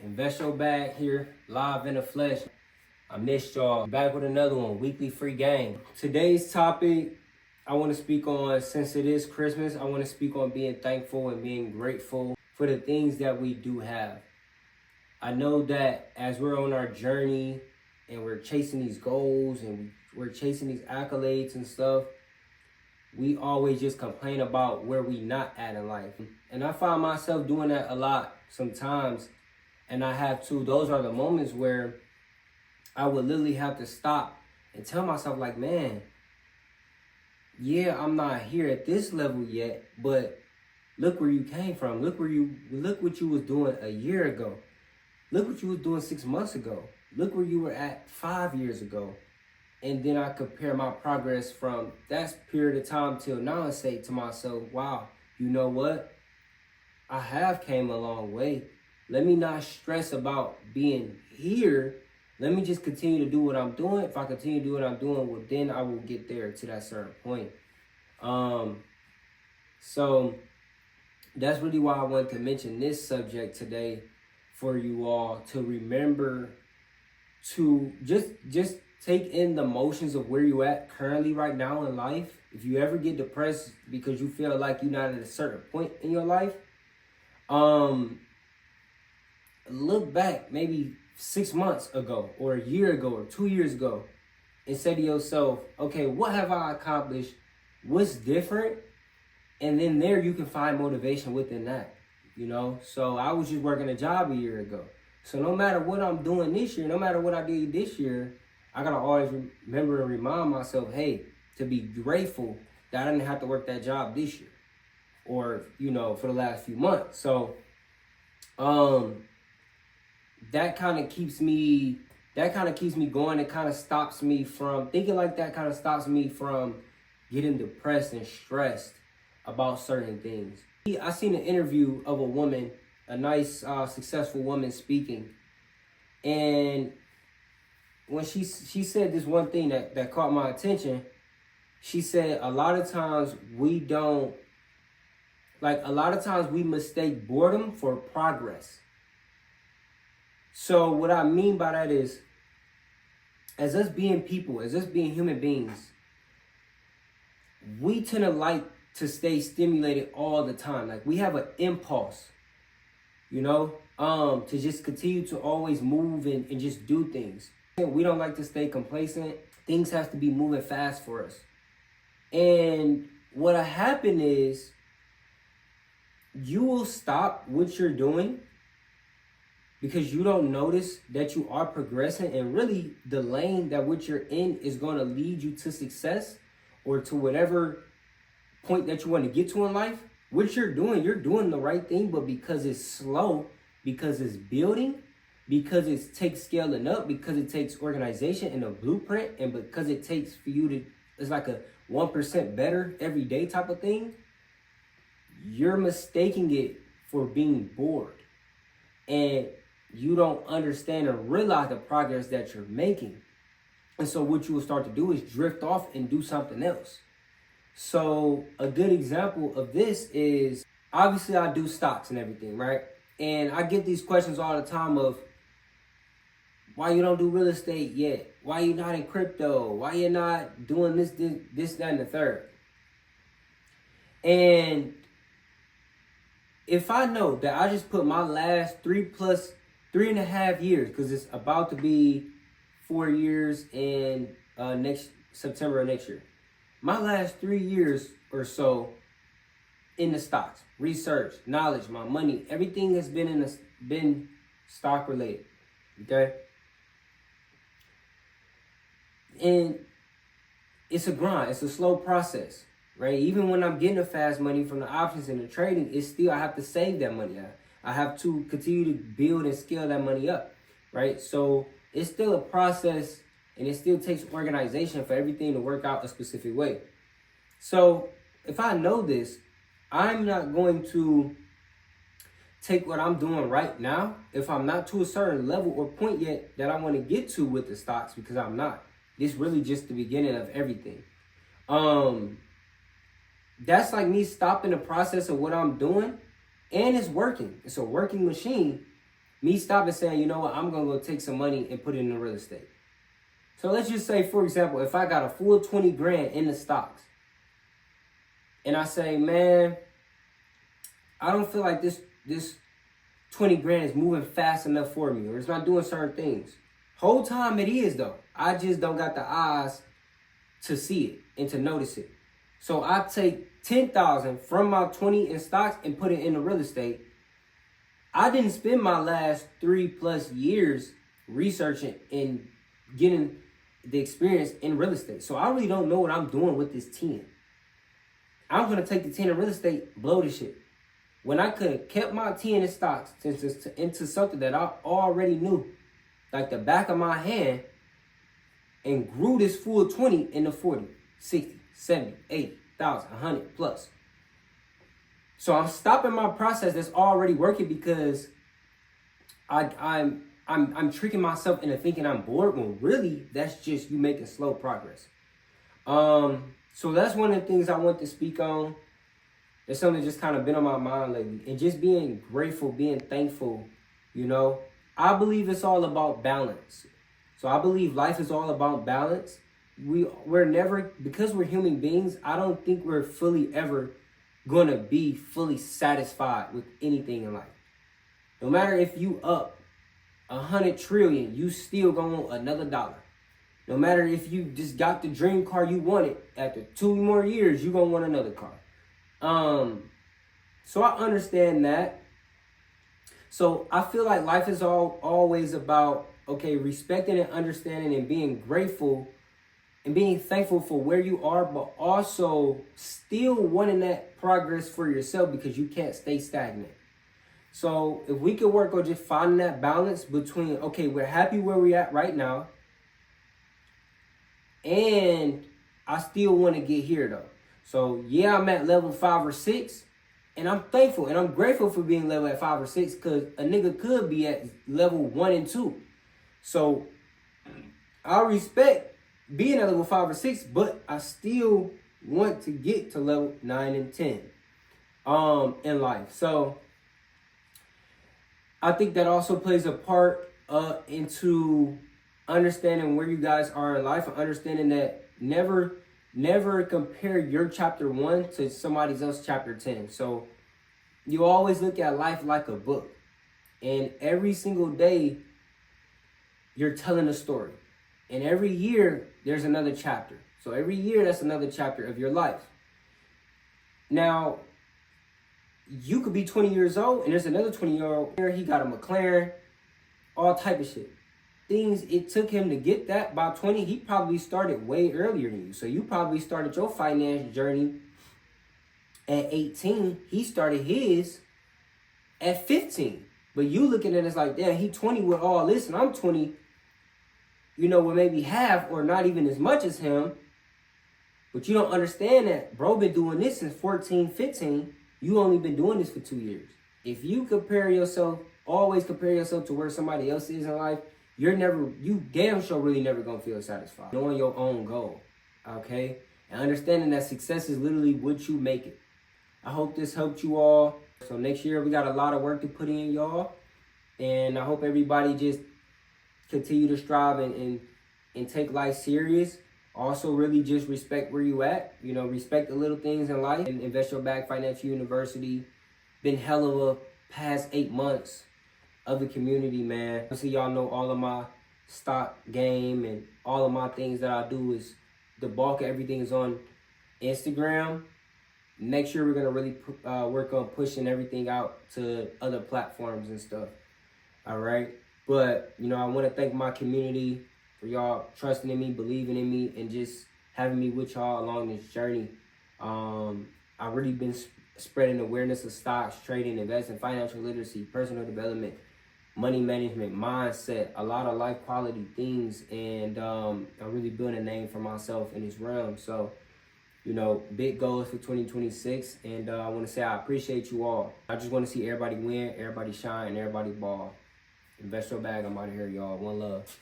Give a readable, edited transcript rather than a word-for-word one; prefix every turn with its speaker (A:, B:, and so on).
A: Invest your bag here, live in the flesh. I missed y'all. Back with another one, weekly free game. Today's topic, I want to speak on, since it is Christmas, I want to speak on being thankful and being grateful for the things that we do have. I know that as we're on our journey and we're chasing these goals and we're chasing these accolades and stuff, we always just complain about where we not at in life. And I find myself doing that a lot sometimes. And I have to. Those are the moments where I would literally have to stop and tell myself, like, man, yeah, I'm not here at this level yet, but look where you came from. Look what you was doing a year ago. Look what you was doing 6 months ago. Look where you were at 5 years ago. And then I compare my progress from that period of time till now and say to myself, wow, you know what? I have came a long way. Let me not stress about being here. Let me just continue to do what I'm doing. If I continue to do what I'm doing, well, then I will get there to that certain point. So that's really why I wanted to mention this subject today for you all, to remember to just take in the motions of where you at currently right now in life. If you ever get depressed because you feel like you're not at a certain point in your life, look back maybe 6 months ago or a year ago or 2 years ago and say to yourself, okay, what have I accomplished? What's different? And then there you can find motivation within that, you know? So I was just working a job a year ago. So no matter what I'm doing this year, no matter what I did this year, I gotta always remember and remind myself, hey, to be grateful that I didn't have to work that job this year or, you know, for the last few months. So, that kind of keeps me going. It kind of stops me from thinking like that, kind of stops me from getting depressed and stressed about certain things. I seen an interview of a woman, a nice, successful woman speaking. And when she said this one thing that caught my attention, she said a lot of times we mistake boredom for progress. So what I mean by that is, as us being people, as us being human beings, we tend to like to stay stimulated all the time. Like we have an impulse, you know, to just continue to always move and just do things. We don't like to stay complacent. Things have to be moving fast for us. And what'll happen is you will stop what you're doing because you don't notice that you are progressing, and really the lane that what you're in is going to lead you to success or to whatever point that you want to get to in life. What you're doing the right thing, but because it's slow, because it's building, because it takes scaling up, because it takes organization and a blueprint, and because it takes for you to, it's like a 1% better every day type of thing, you're mistaking it for being bored. And you don't understand or realize the progress that you're making. And so what you will start to do is drift off and do something else. So a good example of this is, obviously I do stocks and everything, right? And I get these questions all the time of, why you don't do real estate yet? Why you not in crypto? Why you not doing this, that, and the third? And if I know that I just put my last 3.5 years, because it's about to be 4 years in next September of next year, my last 3 years or so in the stocks, research, knowledge, my money, everything has been stock related. Okay. And it's a grind. It's a slow process, right? Even when I'm getting the fast money from the options and the trading, it's still, I have to save that money. I have to continue to build and scale that money up, right? So it's still a process, and it still takes organization for everything to work out a specific way. So if I know this, I'm not going to take what I'm doing right now if I'm not to a certain level or point yet that I want to get to with the stocks, because I'm not. This really just the beginning of everything. That's like me stopping the process of what I'm doing, and it's working. It's a working machine, Me stopping saying, you know what, I'm going to go take some money and put it in real estate. So let's just say, for example, if I got a full 20 grand in the stocks, and I say, man, I don't feel like this 20 grand is moving fast enough for me, or it's not doing certain things. Whole time it is, though. I just don't got the eyes to see it and to notice it. So I take 10,000 from my 20 in stocks and put it into real estate. I didn't spend my last 3+ years researching and getting the experience in real estate. So I really don't know what I'm doing with this 10. I'm going to take the 10 in real estate, blow this shit. When I could have kept my 10 in stocks into something that I already knew, like the back of my hand, and grew this full 20 into 40, 60, 70, 80, 1,000, 100 plus. So I'm stopping my process that's already working because I'm tricking myself into thinking I'm bored when really that's just you making slow progress. So that's one of the things I want to speak on. It's something that's just kind of been on my mind lately. And just being grateful, being thankful, you know. I believe it's all about balance. So I believe life is all about balance. We're never, because we're human beings, I don't think we're fully ever going to be fully satisfied with anything in life. No matter if you up 100 trillion, you still gonna want another dollar. No matter if you just got the dream car you wanted, after 2 more years, you gonna want another car. So I understand that. So I feel like life is always about, okay, respecting and understanding and being grateful and being thankful for where you are, but also still wanting that progress for yourself because you can't stay stagnant. So if we could work on just finding that balance between, okay, we're happy where we're at right now, and I still want to get here though. So yeah, I'm at level 5 or 6, and I'm thankful and I'm grateful for being level at 5 or 6 because a nigga could be at level 1 and 2. So I respect being at level 5 or 6, but I still want to get to level 9 and 10 in life. So I think that also plays a part into understanding where you guys are in life and understanding that never compare your chapter 1 to somebody else's chapter 10. So you always look at life like a book, and every single day you're telling a story, and every year there's another chapter. So every year that's another chapter of your life. Now, you could be 20 years old and there's another 20-year-old here. He got a McLaren, all type of shit. Things it took him to get that by 20, he probably started way earlier than you. So you probably started your finance journey at 18. He started his at 15. But you looking at it as like, damn, he 20 with all this and I'm 20, you know, with maybe half or not even as much as him. But you don't understand that bro been doing this since 14, 15. You only been doing this for 2 years. If you always compare yourself to where somebody else is in life, you damn sure really never gonna feel satisfied. Knowing your own goal, okay? And understanding that success is literally what you make it. I hope this helped you all. So next year, we got a lot of work to put in, y'all. And I hope everybody just continue to strive and take life serious. Also, really just respect where you at. You know, respect the little things in life. And Invest Your Bag Financial University. Been hell of a past 8 months of the community, man. So y'all know all of my stock game and all of my things that I do is the bulk of everything is on Instagram. Next year, we're going to really work on pushing everything out to other platforms and stuff. All right. But, you know, I want to thank my community for y'all trusting in me, believing in me, and just having me with y'all along this journey. I've really been spreading awareness of stocks, trading, investing, financial literacy, personal development, money management, mindset, a lot of life quality things. And I'm really building a name for myself in this realm. So, you know, big goals for 2026. And I want to say I appreciate you all. I just want to see everybody win, everybody shine, and everybody ball. Invest Your Bag. I'm out of here, y'all. One love.